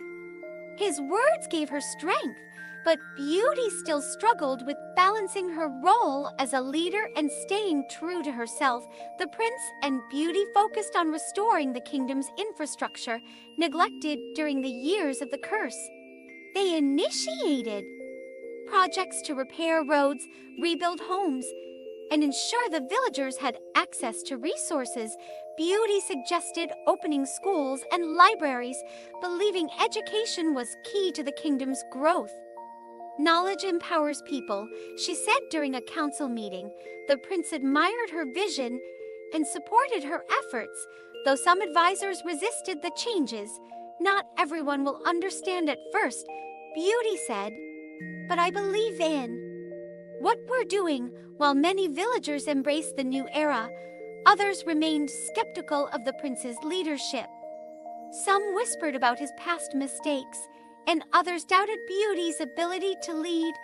His words gave her strength, but Beauty still struggled with balancing her role as a leader and staying true to herself. The prince and Beauty focused on restoring the kingdom's infrastructure, neglected during the years of the curse. They initiated projects to repair roads, rebuild homes, and ensure the villagers had access to resources. Beauty suggested opening schools and libraries, believing education was key to the kingdom's growth. "Knowledge empowers people," she said during a council meeting. The prince admired her vision, and supported her efforts, though some advisors resisted the changes. Not everyone will understand at first, Beauty said, but I believe in what we're doing. While many villagers embraced the new era, others remained skeptical of the prince's leadership. Some whispered about his past mistakes, and others doubted Beauty's ability to lead.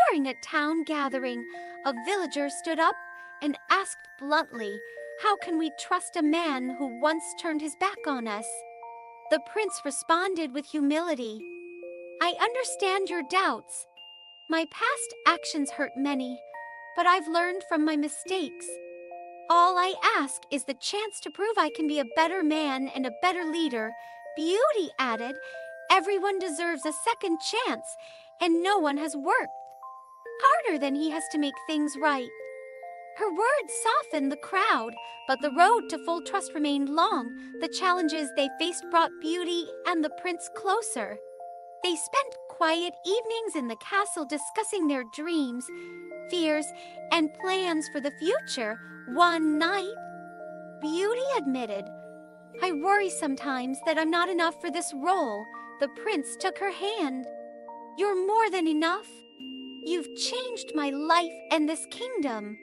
During a town gathering, a villager stood up and asked bluntly, "How can we trust a man who once turned his back on us?" The prince responded with humility, "I understand your doubts. My past actions hurt many, but I've learned from my mistakes. All I ask is the chance to prove I can be a better man and a better leader." Beauty added, "Everyone deserves a second chance, and no one has worked harder than he has to make things right." Her words softened the crowd, but the road to full trust remained long. The challenges they faced brought Beauty and the prince closer. They spent quiet evenings in the castle discussing their dreams, fears, and plans for the future. One night, Beauty admitted, "I worry sometimes that I'm not enough for this role." The prince took her hand. "You're more than enough. You've changed my life and this kingdom.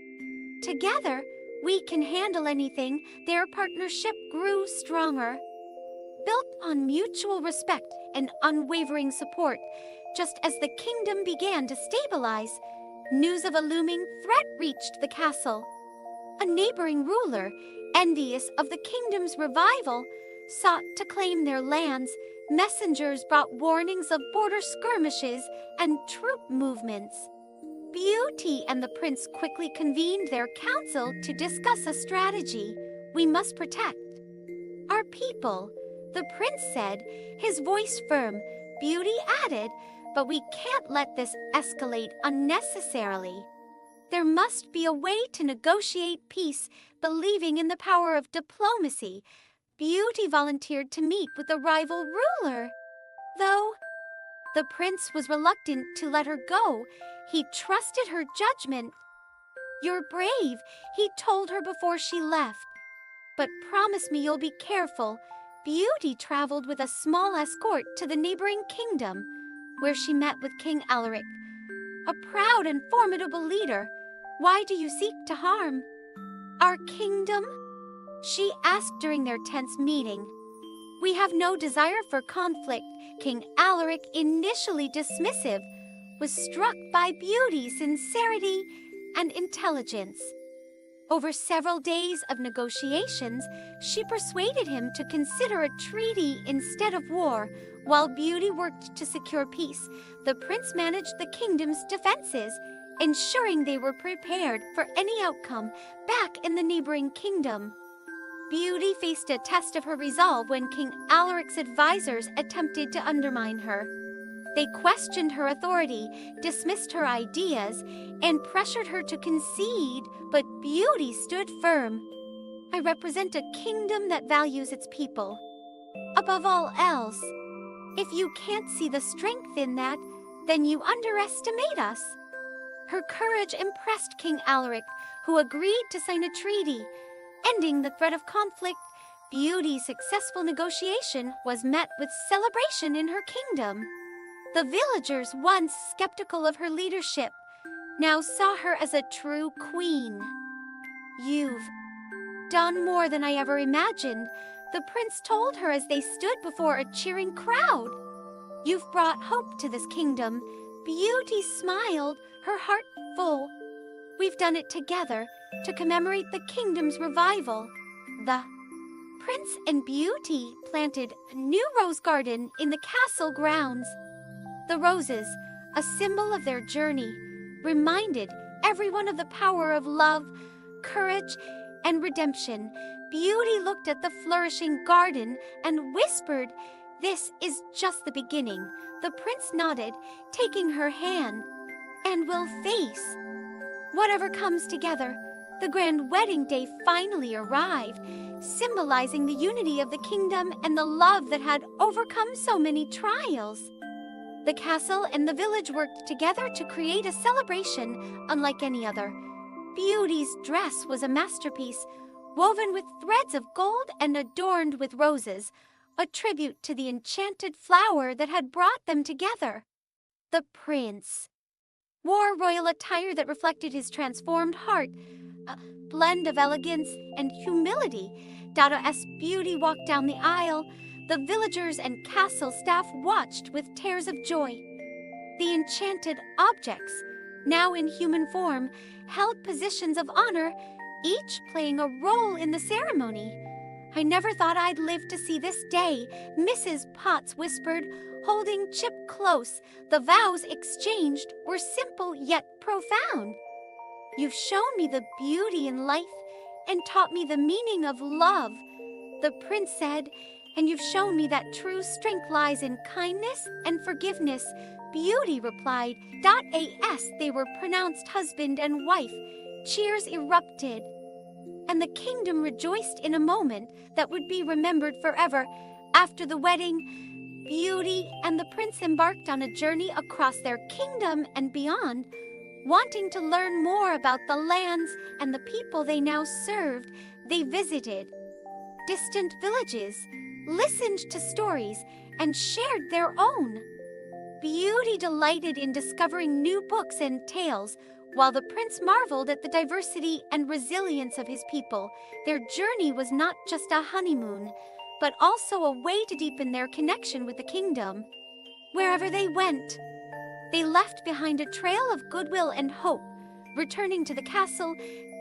Together, we can handle anything." Their partnership grew stronger, built on mutual respect and unwavering support. Just as the kingdom began to stabilize, news of a looming threat reached the castle. A neighboring ruler, envious of the kingdom's revival, sought to claim their lands. Messengers brought warnings of border skirmishes and troop movements. Beauty and the prince quickly convened their council to discuss a strategy. "We must protect our people," the prince said, his voice firm. Beauty added, "But we can't let this escalate unnecessarily. There must be a way to negotiate peace." Believing in the power of diplomacy, Beauty volunteered to meet with the rival ruler. Though the prince was reluctant to let her go, he trusted her judgment. "You're brave," he told her before she left, "but promise me you'll be careful." Beauty traveled with a small escort to the neighboring kingdom, where she met with King Alaric, a proud and formidable leader. "Why do you seek to harm our kingdom?" she asked during their tense meeting. "We have no desire for conflict." King Alaric, initially dismissive, was struck by Beauty's sincerity and intelligence. Over several days of negotiations, she persuaded him to consider a treaty instead of war. While Beauty worked to secure peace, the prince managed the kingdom's defenses, ensuring they were prepared for any outcome. Back in the neighboring kingdom, Beauty faced a test of her resolve when King Alaric's advisors attempted to undermine her. They questioned her authority, dismissed her ideas, and pressured her to concede, but Beauty stood firm. "I represent a kingdom that values its people above all else. If you can't see the strength in that, then you underestimate us." Her courage impressed King Alaric, who agreed to sign a treaty, ending the threat of conflict. Beauty's successful negotiation was met with celebration in her kingdom. The villagers, once skeptical of her leadership, now saw her as a true queen. "You've done more than I ever imagined," the prince told her as they stood before a cheering crowd. "You've brought hope to this kingdom." Beauty smiled, her heart full. "We've done it together to commemorate the kingdom's revival." The prince and Beauty planted a new rose garden in the castle grounds. The roses, a symbol of their journey, reminded everyone of the power of love, courage, and redemption. Beauty looked at the flourishing garden and whispered, "This is just the beginning." The prince nodded, taking her hand, "And we'll face whatever comes together." The grand wedding day finally arrived, symbolizing the unity of the kingdom and the love that had overcome so many trials. The castle and the village worked together to create a celebration unlike any other. Beauty's dress was a masterpiece, woven with threads of gold and adorned with roses, a tribute to the enchanted flower that had brought them together. The prince wore royal attire that reflected his transformed heart, a blend of elegance and humility. Dada's beauty walked down the aisle. The villagers and castle staff watched with tears of joy. The enchanted objects, now in human form, held positions of honor, each playing a role in the ceremony. "I never thought I'd live to see this day," Mrs. Potts whispered, holding Chip close. The vows exchanged were simple yet profound. "You've shown me the beauty in life and taught me the meaning of love," the prince said, "and you've shown me that true strength lies in kindness and forgiveness," Beauty replied. As they were pronounced husband and wife, cheers erupted, and the kingdom rejoiced in a moment that would be remembered forever. After the wedding, Beauty and the prince embarked on a journey across their kingdom and beyond. Wanting to learn more about the lands and the people they now served, they visited distant villages, listened to stories, and shared their own. Beauty delighted in discovering new books and tales, while the prince marveled at the diversity and resilience of his people. Their journey was not just a honeymoon, but also a way to deepen their connection with the kingdom. Wherever they went, they left behind a trail of goodwill and hope. Returning to the castle,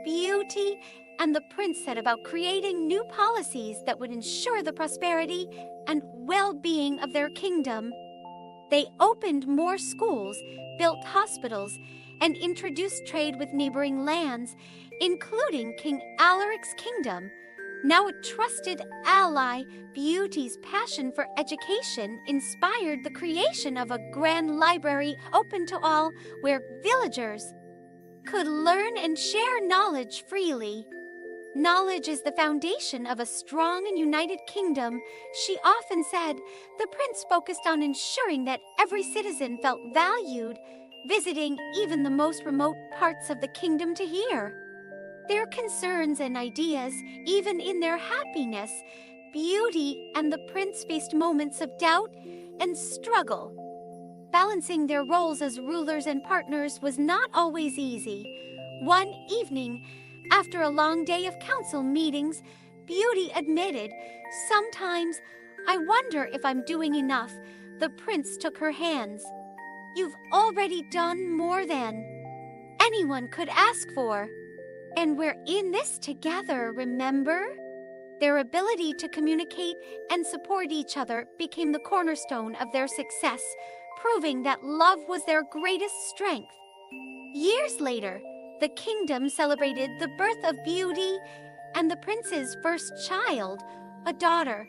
Beauty and the prince set about creating new policies that would ensure the prosperity and well-being of their kingdom. They opened more schools, built hospitals, and introduced trade with neighboring lands, including King Alaric's kingdom. Now a trusted ally, Beauty's passion for education inspired the creation of a grand library open to all, where villagers could learn and share knowledge freely. "Knowledge is the foundation of a strong and united kingdom," she often said. The prince focused on ensuring that every citizen felt valued, visiting even the most remote parts of the kingdom to hear their concerns and ideas. Even in their happiness, Beauty and the prince faced moments of doubt and struggle. Balancing their roles as rulers and partners was not always easy. One evening, after a long day of council meetings, Beauty admitted, "Sometimes I wonder if I'm doing enough." The prince took her hands. "You've already done more than anyone could ask for. And we're in this together, remember?" Their ability to communicate and support each other became the cornerstone of their success, proving that love was their greatest strength. Years later, the kingdom celebrated the birth of Beauty and the prince's first child, a daughter.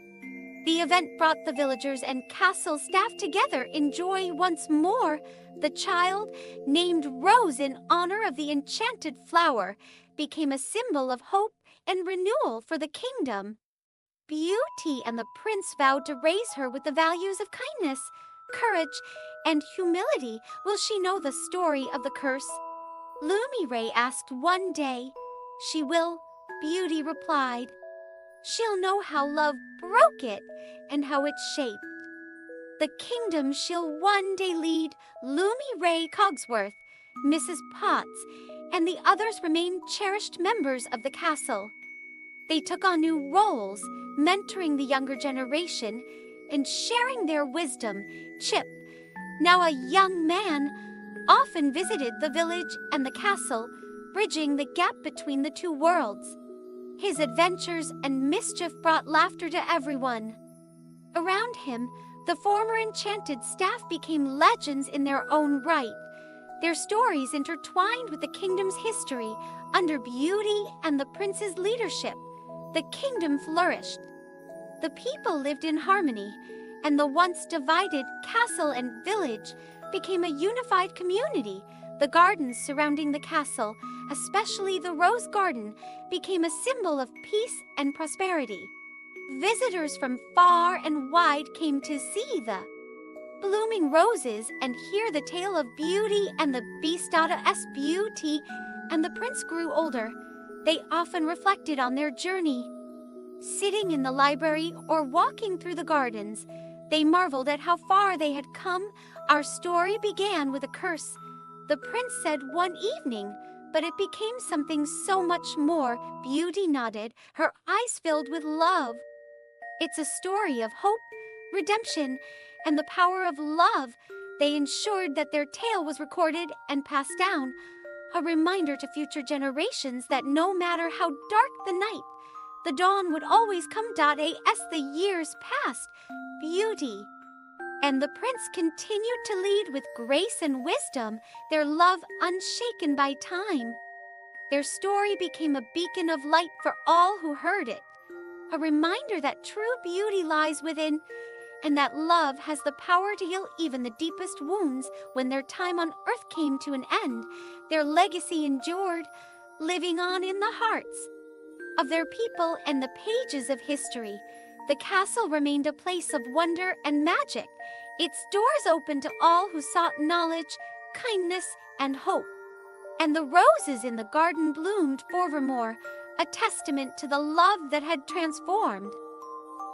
The event brought the villagers and castle staff together in joy once more. The child, named Rose in honor of the enchanted flower, became a symbol of hope and renewal for the kingdom. Beauty and the prince vowed to raise her with the values of kindness, courage, and humility. "Will she know the story of the curse?" Lumi Ray asked one day. "She will," Beauty replied. "She'll know how love broke it and how it shaped the kingdom she'll one day lead." Lumi Ray Cogsworth, Mrs. Potts, and the others remained cherished members of the castle. They took on new roles, mentoring the younger generation and sharing their wisdom. Chip, now a young man, often visited the village and the castle, bridging the gap between the two worlds. His adventures and mischief brought laughter to everyone around him. The former enchanted staff became legends in their own right. Their stories intertwined with the kingdom's history. Under Beauty and the prince's leadership, the kingdom flourished. The people lived in harmony, and the once divided castle and village became a unified community. The gardens surrounding the castle, especially the Rose Garden, became a symbol of peace and prosperity. Visitors from far and wide came to see the blooming roses and hear the tale of Beauty and the Beast. As Beauty and the prince grew older, they often reflected on their journey. Sitting in the library or walking through the gardens, they marveled at how far they had come. Our story began with a curse, the prince said one evening, but it became something so much more. Beauty nodded, her eyes filled with love. It's a story of hope, redemption, and the power of love. They ensured that their tale was recorded and passed down, a reminder to future generations that no matter how dark the night, the dawn would always come. As the years passed, Beauty and the prince continued to lead with grace and wisdom, their love unshaken by time. Their story became a beacon of light for all who heard it, a reminder that true beauty lies within, and that love has the power to heal even the deepest wounds. When their time on earth came to an end, their legacy endured, living on in the hearts of their people and the pages of history. The castle remained a place of wonder and magic, its doors open to all who sought knowledge, kindness, and hope. And the roses in the garden bloomed forevermore, a testament to the love that had transformed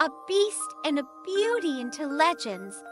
a beast and a beauty into legends.